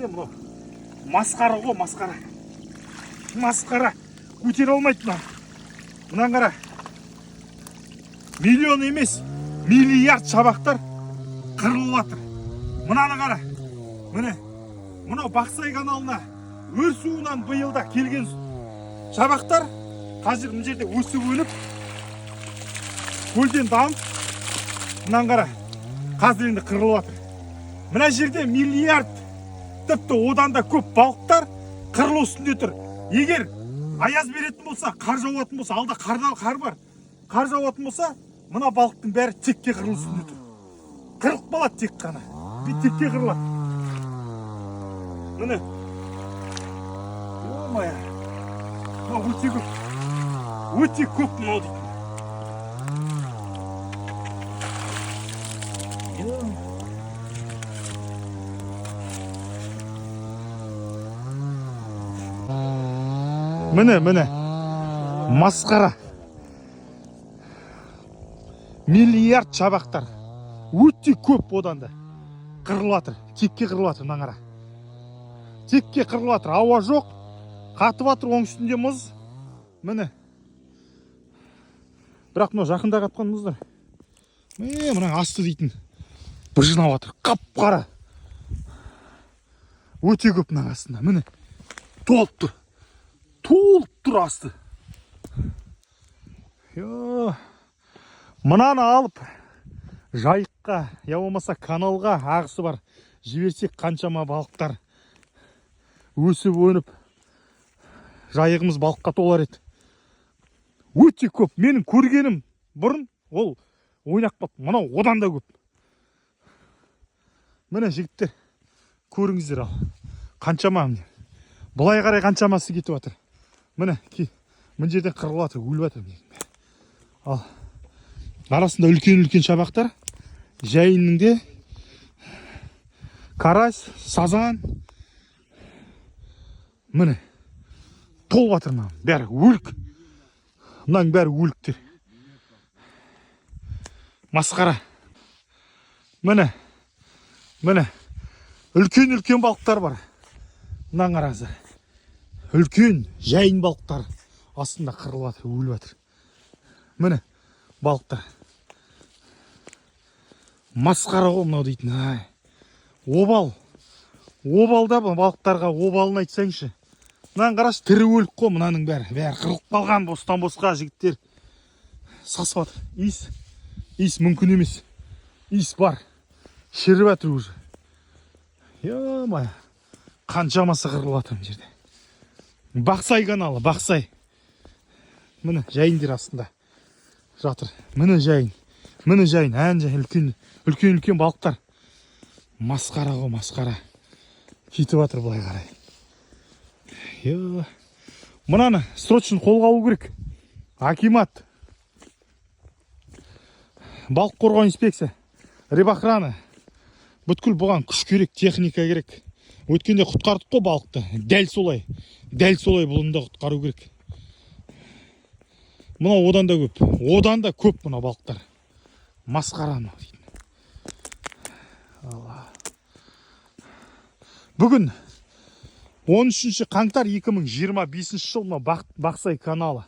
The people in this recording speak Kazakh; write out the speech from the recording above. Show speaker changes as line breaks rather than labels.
мынау масқара ғой, масқара. Масқара. Көтере алмайды мынау. Мынаны қара. Миллион емес, миллиард шабақтар қырылып жатыр. Мынаны қара. Міне. Мынау Бақсай каналына өрсуынан биылда келген шабақтар қазір мына жерде өсіп өніп, көлден дамып, мынаны қара. Қазір енді қырылып жатыр. Мына жерде миллиард, тіпті одан да көп балықтар қырылу үстінде тұр. Егер аяз беретін болса, қар жауатын болса, алда қар бар. Қар жауатын болса, мына балықтың бәрі текке қырылу үстінде тұр. Қырылып қалады тек қана. Bir текке қырылады. Міне. О-мая. Мынау өте көп. Өте көп мынау дейді. Міне. Масқара. Миллиард шабақтар. Өте көп одан да. Қырылып жатыр. Текке қырылып жатыр, мына қара. Текке қырылып жатыр. Ауа жоқ. Қатып жатыр, оның үстінде мұз. Міне. Бірақ мынау жақында қатқан мұздар. Мына асты дейтін. Быжынап жатыр. Қап-қара. Өте көп мына астында. Міне. Толып тұр. Толып тұр асты. Мынаны алып жайыққа, я болмаса каналға ағысы бар жіберсек қаншама балықтар өсіп өніп жайығымыз балыққа толар еді. Өте көп. Менің көргенім бұрын ол ойнақ бап. Мынау одан да көп. Міне жігіттер, көріңіздер ал. Қаншама міне. Бұлай қарай қаншамасы кетіп жатыр. Міне, мына жерден қырылып жатыр, өліп жатыр. Ал арасында үлкен-үлкен шабақтар. Жайынның де карась, сазан. Міне. Толып жатыр мына. Бәрі өлік. Мынаның бәрі өліктер. Масқара. Міне. Үлкен-үлкен балықтар бар. Мынаның қараңыздар. Үлкен жайын балықтар астында қырылып жатыр, өліп жатыр. Міне балықтар. Масқара ғой мынау дейтін. Обал. Обалда балықтарға обалын айтсаңшы. Мынаның қарашы, тірі өлік қой мынаның бәрі. Бәрі қырылып қалған, бостан босқа жігіттер. Сасып жатыр. Иіс мүмкін емес. Иіс бар. Шіріп жатыр уже. Е-мая. Қаншамасы қырылып жатыр мына жерде. Бақсай каналы, Бақсай. Міне жайындер астында жатыр. Міне жайын. Үлкен балықтар. Масқара ғой, масқара. Кетіп жатыр былай қарай. Мынаны срочно қолға алу керек. Акимат. Балық қорғау инспекция. Рибохрана. Бүткіл бұған күш керек, техника керек. Өткенде құтқардық қой балықты. Дәл солай бұлында құтқару керек. Мынау одан да көп мына балықтар. Масқара мынау дейтін. Бүгін 13 қаңтар 2025 жыл мына Бақсай каналы.